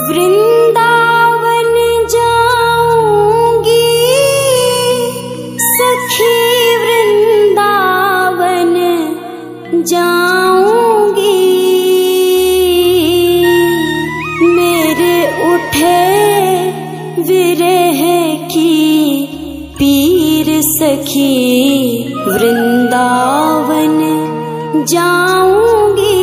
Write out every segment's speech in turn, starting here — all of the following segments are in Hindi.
वृंदावन जाऊंगी सखी, वृंदावन जाऊंगी। मेरे उठे विरह की पीर सखी, वृंदावन जाऊंगी।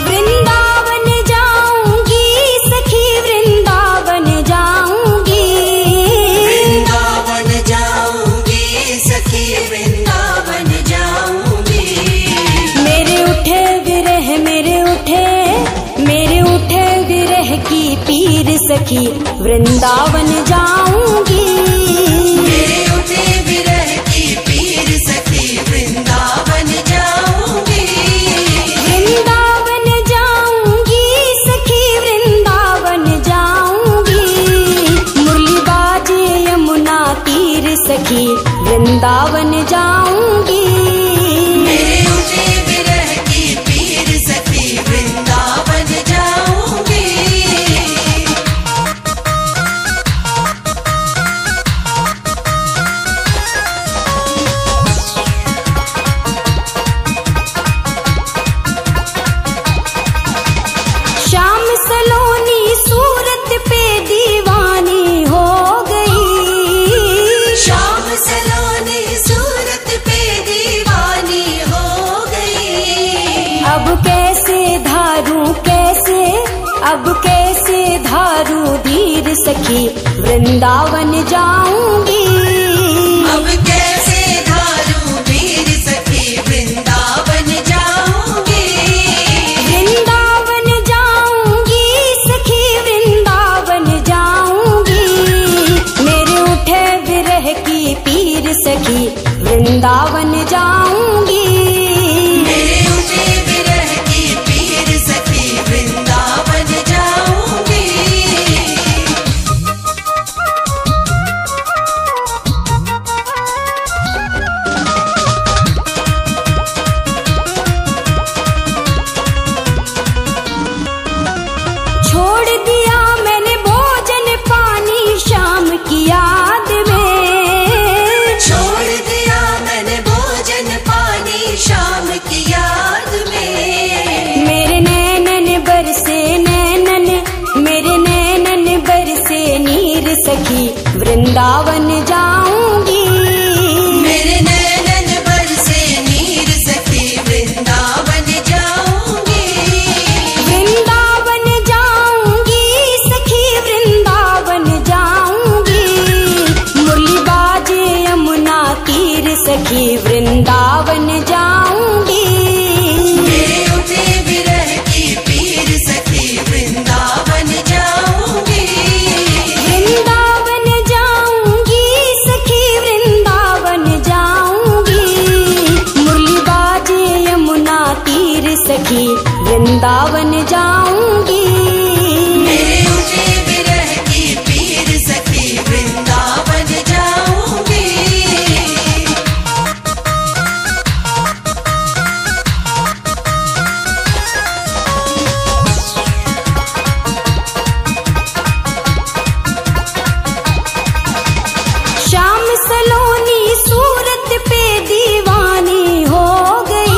वृंदावन जाऊंगी सखी, वृंदावन जाऊंगी। वृंदावन जाऊंगी सखी, वृंदावन जाऊंगी। मेरे उठे विरह, मेरे उठे विरह की पीर सखी, वृंदावन जाऊंगी। मेरे उठे विरह की पीर सखी, वृंदावन जाऊंगी। वृंदावन जाऊंगी सखी, वृंदावन जाऊंगी। मुरली बाजे यमुना तीर सखी, वृंदावन जाऊंगी। मेरे उठे विरह की पीर सखी, वृंदावन जाऊंगी। श्याम सलोनी सूरत पे दीवानी हो गई। श्याम सलोनी सूरत पे दीवानी हो गई। अब कैसे धारू धीर सखी, वृंदावन जाऊंगी। अब कैसे धारू वीर सखी, वृंदावन जाऊंगी। वृंदावन जाऊंगी सखी, वृंदावन जाऊंगी। मेरे उठे विरह की पीर सखी, वृंदावन जाऊंगी। मेरे उठे विरह की पीर सखी, वृंदावन जाऊंगी। छोड़ दिया मैंने भोजन पानी शाम की याद में। छोड़ दिया मैंने भोजन पानी शाम की याद में। मेरे नैनन बरसे नीर सखी, वृंदावन जाऊंगी। मेरे नैनन बरसे नीर सखी, वृंदावन जाऊंगी। वृंदावन जाऊंगी सखी, वृंदावन जाऊंगी। मुरली बाजे यमुना तीर सखी, वृंदावन जाऊंगी। मेरे उठे विरह की पीर सखी, वृंदावन जाऊंगी। वृंदावन जाऊंगी सखी, वृंदावन जाऊंगी। मुरली बाजे यमुना तीर सखी, वृंदावन जाऊंगी। मेरे उठे विरह की पीर सखी, वृंदावन जाऊंगी। श्याम सलोनी सूरत पे दीवानी हो गई।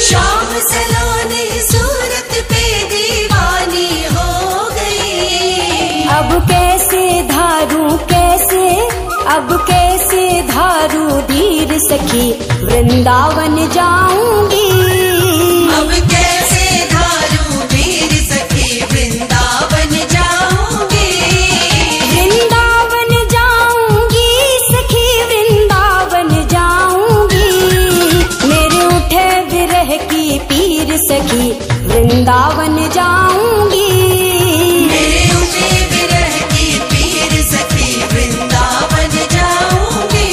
श्याम सलोनी सूरत पे दीवानी हो गई। अब कैसे धारू धीर सखी, वृंदावन जाऊंगी। अब कैसे धारू वीर सखी, वृंदावन जाऊंगी। वृंदावन जाऊंगी सखी, वृंदावन जाऊंगी। मेरे उठे विरह की पीर सखी, वृंदावन जाऊंगी। मेरे उठे विरह की पीर सखी, वृंदावन जाऊंगी।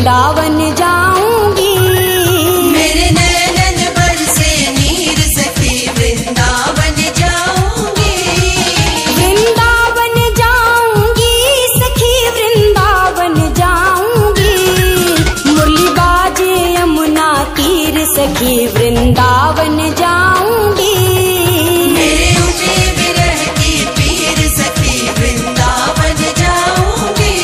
वृंदावन जाऊंगी। मेरे नैनन बरसे नीर सखी वृंदावन जाऊंगी। वृंदावन जाऊंगी सखी वृंदावन जाऊंगी। मुरली बाजे यमुना तीर सखी वृंदावन जाऊंगी। मेरे उठे विरह की पीर सखी वृंदावन जाऊंगी।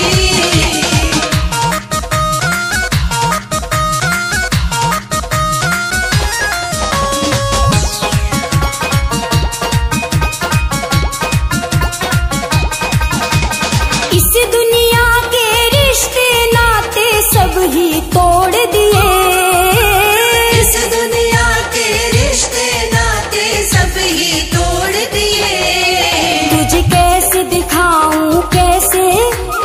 इस दुनिया के रिश्ते नाते सब ही तोड़ दिए। इस दुनिया के रिश्ते नाते सब ही तोड़ दिए। तुझे कैसे दिखाऊं कैसे,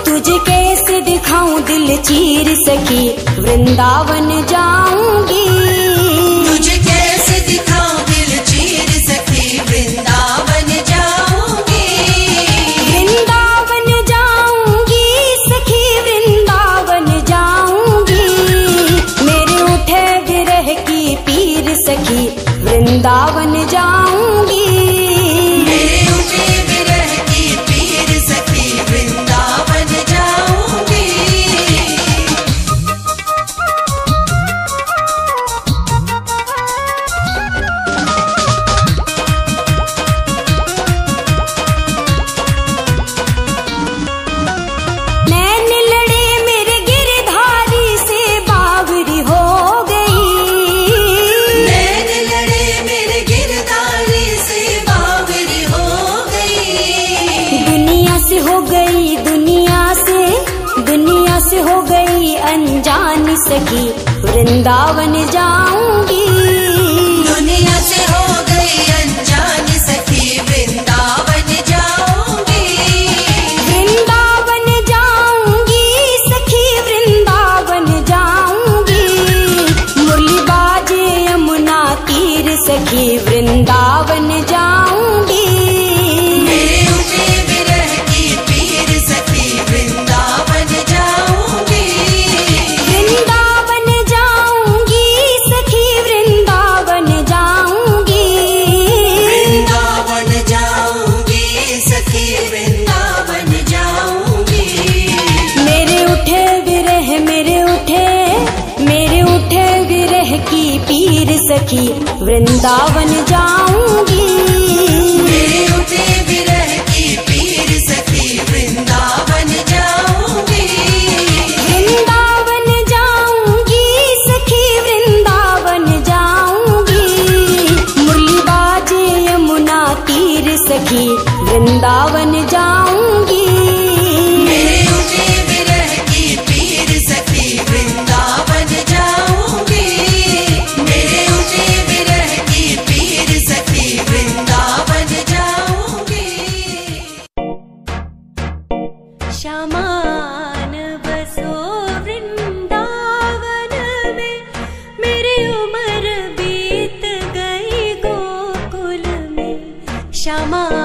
तुझे कैसे दिखाऊं दिल चीर सखी वृंदावन जाऊंगी। तुझे कैसे दिखाऊं दिल चीर सखी वृंदावन जाऊंगी। वृंदावन जाऊंगी सखी वृंदावन जाऊंगी। मेरे उठे विरह की पीर सखी वृंदावन जाऊंगी। मेरे उठे विरह की पीर सखी वृंदावन जाऊंगी। नैन लड़े मेरे गिरधारी से बावरी हो गई। नैन लड़े मेरे गिरधारी से बावरी हो गई। दुनिया से हो गई दुनिया से हो गई अनजान सखी वृंदावन जाऊंगी। दुनिया से हो गई अनजान सखी वृंदावन जाऊंगी। वृंदावन जाऊंगी सखी वृंदावन जाऊंगी। मुरली बाजे यमुना तीर सखी वृंदावन जाऊंगी। मेरे उठे विरह की पीर सखी वृंदावन जाऊंगी। वृंदावन जाऊंगी सखी वृंदावन जाऊंगी। वृंदावन जाऊंगी सखी वृंदावन जाऊंगी। मेरे उठे विरह की पीर सखी वृंदावन जाऊंगी। मेरे उठे विरह की पीर सखी वृंदावन जाऊंगी। वृंदावन जाऊंगी सखी वृंदावन जाऊंगी। मुरली बाजे यमुना तीर सखी वृंदावन जाऊंगी। मेरे उठे विरह की पीर सखी वृंदावन जाऊंगी। मेरे उठे विरह की पीर सखी वृंदावन जाऊंगी। श्यामान बसो वृंदावन में, मेरी उम्र बीत गई गोकुल में। श्यामान